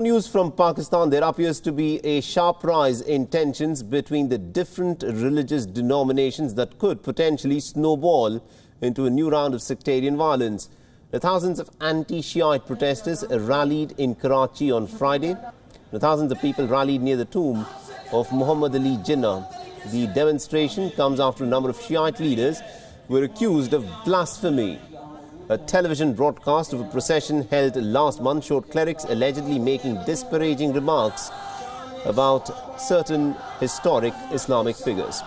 News from Pakistan. There appears to be a sharp rise in tensions between the different religious denominations that could potentially snowball into a new round of sectarian violence. The thousands of anti-Shiite protesters rallied in Karachi on Friday. The thousands of people rallied near the tomb of Muhammad Ali Jinnah. The demonstration comes after a number of Shiite leaders were accused of blasphemy. A television broadcast of a procession held last month showed clerics allegedly making disparaging remarks about certain historic Islamic figures.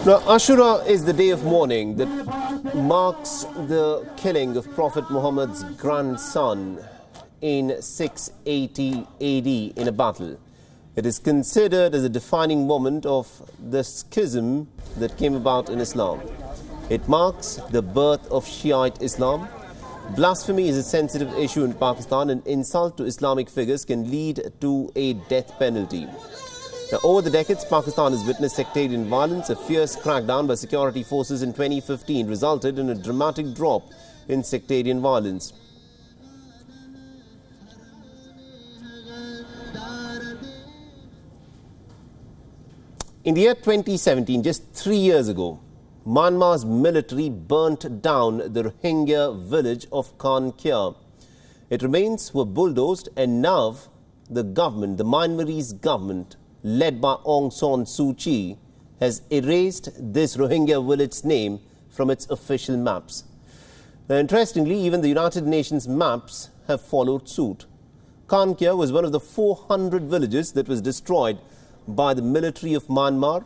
Now, Ashura is the day of mourning that marks the killing of Prophet Muhammad's grandson in 680 AD in a battle. It is considered as a defining moment of the schism that came about in Islam. It marks the birth of Shiite Islam. Blasphemy is a sensitive issue in Pakistan, and insult to Islamic figures can lead to a death penalty. Now, over the decades, Pakistan has witnessed sectarian violence. A fierce crackdown by security forces in 2015 resulted in a dramatic drop in sectarian violence. In the year 2017, just 3 years ago, Myanmar's military burnt down the Rohingya village of Karachi. Its remains were bulldozed, and now the government, the Myanmarese government, led by Aung San Suu Kyi, has erased this Rohingya village's name from its official maps. Now, interestingly, even the United Nations maps have followed suit. Karachi was one of the 400 villages that was destroyed by the military of Myanmar.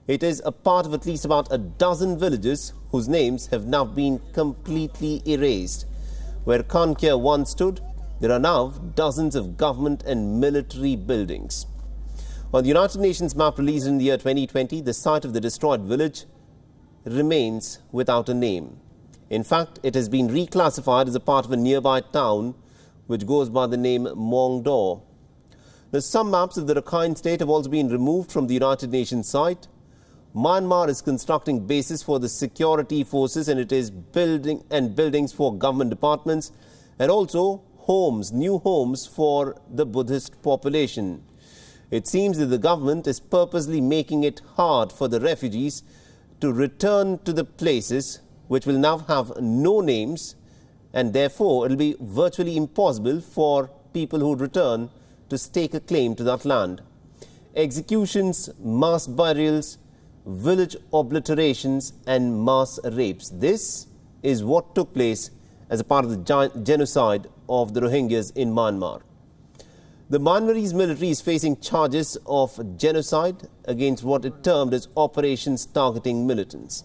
It is a part of at least about a dozen villages whose names have now been completely erased. Where Karachi once stood, there are now dozens of government and military buildings. On the United Nations map released in the year 2020, the site of the destroyed village remains without a name. In fact, it has been reclassified as a part of a nearby town which goes by the name Mongdo. Now, some maps of the Rakhine state have also been removed from the United Nations site. Myanmar is constructing bases for the security forces, and it is building buildings for government departments, and also homes, new homes for the Buddhist population. It seems that the government is purposely making it hard for the refugees to return to the places which will now have no names, and therefore it will be virtually impossible for people who return to stake a claim to that land. Executions, mass burials, village obliterations and mass rapes. This is what took place as a part of the genocide of the Rohingyas in Myanmar. The Myanmarese military is facing charges of genocide against what it termed as operations targeting militants.